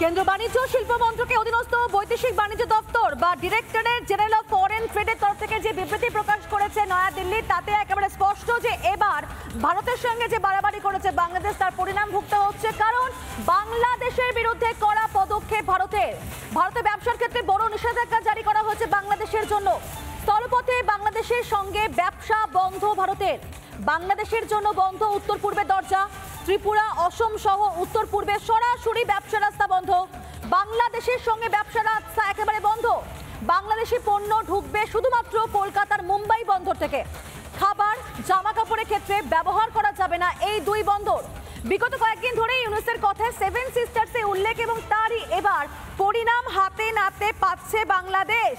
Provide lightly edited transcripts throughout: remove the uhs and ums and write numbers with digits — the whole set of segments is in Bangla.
কেন্দ্র বাণিজ্য শিল্প মন্ত্রকের অধীনস্থ বৈদেশিক বাণিজ্য দপ্তর বা ডিরেক্টরেট জেনারেল অফ ফরেন ট্রেডের তরফ থেকে যে বিবৃতি প্রকাশ করেছে নয়াদিল্লি, তাতে একেবারে স্পষ্ট যে এবার ভারতের সঙ্গে যে বাড়াবাড়ি করেছে বাংলাদেশ, তার পরিণাম ভুগতে হচ্ছে। কারণ বাংলাদেশের বিরুদ্ধে কড়া পদক্ষেপ ভারতে ব্যবসার ক্ষেত্রে বড় নিষেধাজ্ঞা জারি করা হয়েছে বাংলাদেশের জন্য। স্থলপথে বাংলাদেশের সঙ্গে ব্যবসা বন্ধ ভারতের। বাংলাদেশের জন্য বন্ধ উত্তর পূর্বের দরজা। ত্রিপুরা, অসম সহ উত্তর পূর্বে সরাসরি ব্যবসা রাস্তা বন্ধ। বাংলাদেশের সঙ্গে ব্যবসা রাস্তা একেবারে বন্ধ। বাংলাদেশি পণ্য ঢুকবে শুধুমাত্র কলকাতার মুম্বাই বন্দর থেকে। খাবার, জামা কাপড়ের ক্ষেত্রে ব্যবহার করা যাবে না এই দুই বন্দর। বিগত কয়েকদিন ধরে ইউনুসের কথায় সেভেন সিস্টার্সে উল্লেখ এবং তারই এবার পরিণাম হাতে নাতে পাচ্ছে বাংলাদেশ।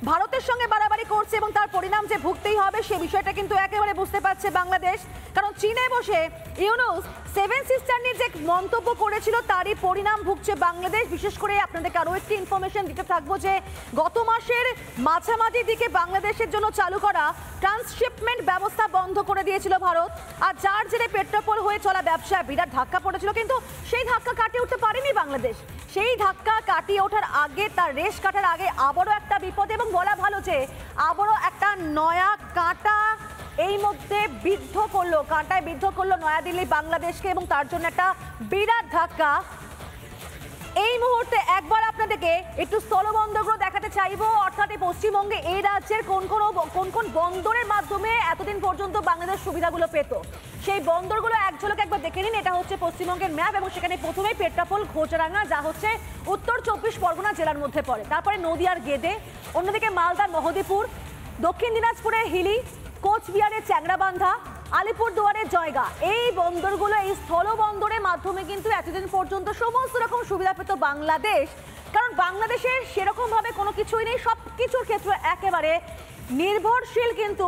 ভারতের সঙ্গে বাড়াবাড়ি করছে এবং তার পরিণাম যে ভুগতেই হবে সে বিষয়টা কিন্তু একেবারে বুঝতে পারছে বাংলাদেশ। কারণ চীনে বসে ইউনুস সেভেন সিস্টার নিয়ে যে মন্তব্য করেছিল তারই পরিণাম ভুগছে বাংলাদেশ। বিশেষ করে আপনাদেরকে আরও একটি ইনফরমেশন দিতে থাকবো যে গত মাসের মাঝামাঝি দিকে বাংলাদেশের জন্য চালু করা ট্রান্সশিপমেন্ট ব্যবস্থা বন্ধ করে দিয়েছিল ভারত, আর যার জেরে পেট্রোপোল হয়ে চলা ব্যবসায় বিরাট ধাক্কা পড়েছিল। কিন্তু সেই ধাক্কা কাটিয়ে উঠতে পারেনি বাংলাদেশ। সেই ধাক্কা কাটিয়ে ওঠার আগে, তার রেশ কাটার আগে আবারও একটা বিপদ, এবং বলা ভালো যে আবারও একটা নয়া কাঁটা এই মধ্যে কাঁটায় বিদ্ধ করলো নয়াদিল্লি বাংলাদেশকে, এবং তার জন্য একটা বিরাট ধাক্কা। এই মুহূর্তে একবার আপনাদেরকে একটু স্থলবন্দরগুলো দেখাতে চাইবো, অর্থাৎ এই পশ্চিমবঙ্গে এই রাজ্যের কোন কোন বন্দরের মাধ্যমে এতদিন পর্যন্ত বাংলাদেশ সুবিধাগুলো পেত, সেই বন্দরগুলো এক ঝলক একবার দেখে নিন। এটা হচ্ছে পশ্চিমবঙ্গের ম্যাপ, এবং সেখানে প্রথমেই পেট্রাপোল, ঘোচরাঙ্গা, যা হচ্ছে উত্তর 24 পরগনা জেলার মধ্যে পড়ে। তারপরে নদিয়ার গেদে, অন্যদিকে মালদার মহদীপুর, দক্ষিণ দিনাজপুরের হিলি, কোচবিহারের চ্যাংরাবান্ধা, আলিপুরদুয়ারের জয়গা। এই বন্দরগুলো, এই স্থল বন্দরের মাধ্যমে কিন্তু এতদিন পর্যন্ত সমস্ত রকম সুবিধা পেত বাংলাদেশ। কারণ বাংলাদেশের সেরকমভাবে কোনো কিছুই নেই, সব কিছুর ক্ষেত্রে একেবারে নির্ভরশীল কিন্তু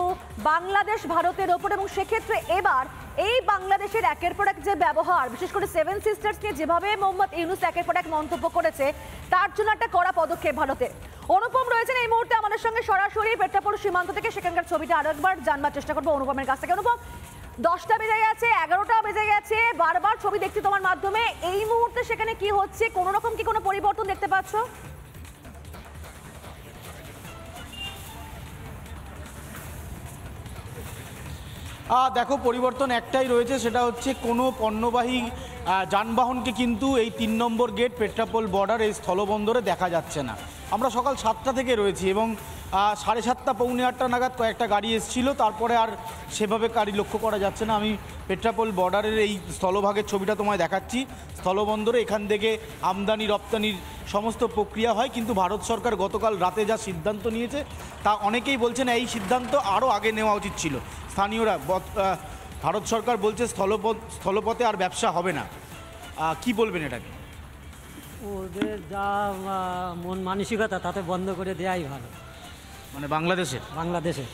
বাংলাদেশ ভারতের ওপর। এবং সেক্ষেত্রে এবার এই বাংলাদেশের একের পর এক যে ব্যবহার, বিশেষ করে সেভেন সিস্টার্স নিয়ে যেভাবে মোহাম্মদ ইউনুস একের পর এক মন্তব্য করেছে, তার জন্য একটা কড়া পদক্ষেপ ভারতের। অনুপম রয়েছেন এই মুহূর্তে আমাদের সঙ্গে সরাসরি পেট্রাপোল সীমান্ত থেকে। সেখানকার ছবিটা আরো একবার জানবার চেষ্টা করবো অনুপমের কাছ থেকে। অনুপম, 10টা বেজে গেছে, 11টা বেজে গেছে, বারবার ছবি দেখছি তোমার মাধ্যমে। এই মুহূর্তে সেখানে কি হচ্ছে, কোনো রকম কি কোনো পরিবর্তন দেখতে পাচ্ছ? দেখো, পরিবর্তন একটাই রয়েছে, সেটা হচ্ছে কোনো পণ্যবাহী যানবাহনকে কিন্তু এই 3 নম্বর গেট পেট্রাপোল বর্ডার এই স্থলবন্দরে দেখা যাচ্ছে না। আমরা সকাল 7টা থেকে রয়েছি এবং 7:30 পৌনে 8টা নাগাদ কয়েকটা গাড়ি এসেছিল, তারপরে আর সেভাবে গাড়ি লক্ষ্য করা যাচ্ছে না। আমি পেট্রাপোল বর্ডারের এই স্থলভাগের ছবিটা তোমায় দেখাচ্ছি। স্থলবন্দরে এখান থেকে আমদানি রপ্তানির সমস্ত প্রক্রিয়া হয়, কিন্তু ভারত সরকার গতকাল রাতে যা সিদ্ধান্ত নিয়েছে তা অনেকেই বলছেন এই সিদ্ধান্ত আরও আগে নেওয়া উচিত ছিল। স্থানীয়রা, ভারত সরকার বলছে স্থলপথে আর ব্যবসা হবে না। কি বলবেন এটাকে? ওদের যা মন মানসিকতা, তাতে বন্ধ করে দেওয়াই ভালো। মানে বাংলাদেশে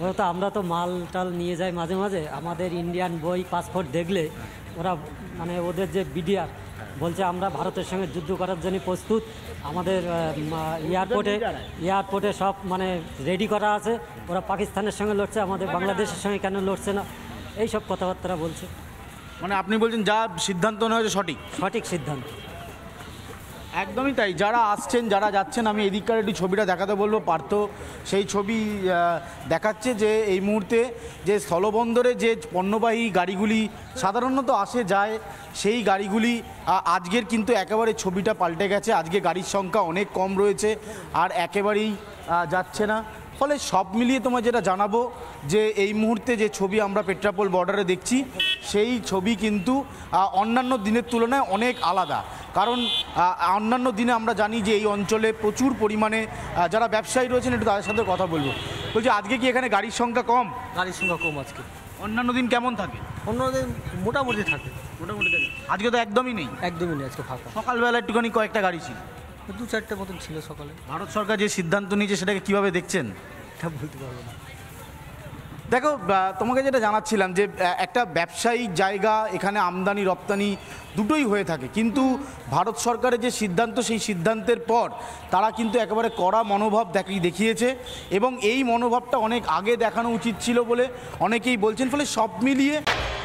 ওরা তো, আমরা তো মাল টাল নিয়ে যাই মাঝে মাঝে, আমাদের ইন্ডিয়ান বই পাসপোর্ট দেখলে ওরা, মানে ওদের যে বিডিআর বলছে আমরা ভারতের সঙ্গে যুদ্ধ করার জন্য প্রস্তুত, আমাদের এয়ারপোর্টে সব মানে রেডি করা আছে, ওরা পাকিস্তানের সঙ্গে লড়ছে, আমাদের বাংলাদেশের সঙ্গে কেন লড়ছে না, এই সব কথাবার্তা বলছে। মানে আপনি বলছেন যা সিদ্ধান্ত নেওয়া হয়েছে সঠিক সিদ্ধান্ত। একদমই তাই। যারা আসছেন, যারা যাচ্ছেন, আমি এদিককার একটু ছবিটা দেখাতে বলবো। পার্থ সেই ছবি দেখাচ্ছে যে এই মুহূর্তে যে স্থলবন্দরে যে পণ্যবাহী গাড়িগুলি সাধারণত আসে যায়, সেই গাড়িগুলি আজকের কিন্তু একেবারে ছবিটা পাল্টে গেছে। আজকে গাড়ির সংখ্যা অনেক কম রয়েছে, আর একেবারেই যাচ্ছে না। ফলে সব মিলিয়ে তোমায় যেটা জানাবো যে এই মুহূর্তে যে ছবি আমরা পেট্রাপোল বর্ডারে দেখছি, সেই ছবি কিন্তু অন্যান্য দিনের তুলনায় অনেক আলাদা। কারণ অন্যান্য দিনে আমরা জানি যে এই অঞ্চলে প্রচুর পরিমাণে যারা ব্যবসায়ী রয়েছেন, একটু তাদের সাথে কথা বলবো। বলছি, আজকে কি এখানে গাড়ির সংখ্যা কম? গাড়ির সংখ্যা কম আজকে। অন্যান্য দিন কেমন থাকে? অন্যদিন মোটামুটি থাকে। আজকে তো একদমই নেই আজকে ফাঁকা। সকালবেলা একটুখানি কয়েকটা গাড়ি ছিল, 2-4টে মতন ছিল সকালে। ভারত সরকার যে সিদ্ধান্ত নিয়েছে সেটাকে কীভাবে দেখছেন? এটা বলতে পারবো না। দেখো, তোমাকে যেটা জানাচ্ছিলাম যে একটা ব্যবসায়িক জায়গা, এখানে আমদানি রপ্তানি দুটোই হয়ে থাকে, কিন্তু ভারত সরকারের যে সিদ্ধান্ত, সেই সিদ্ধান্তের পর তারা কিন্তু একেবারে কড়া মনোভাব দেখিয়েছে, এবং এই মনোভাবটা অনেক আগে দেখানো উচিত ছিল বলে অনেকেই বলছেন। ফলে সব মিলিয়ে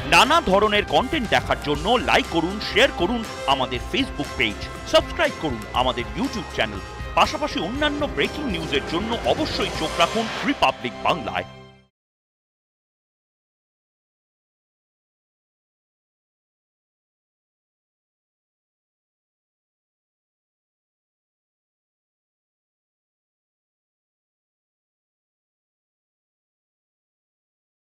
নানা ধরনের কন্টেন্ট দেখার জন্য লাইক করুন, শেয়ার করুন আমাদের ফেসবুক পেজ, সাবস্ক্রাইব করুন আমাদের ইউটিউব চ্যানেল। পাশাপাশি অন্যান্য ব্রেকিং নিউজের জন্য অবশ্যই চোখ রাখুন রিপাবলিক বাংলায়।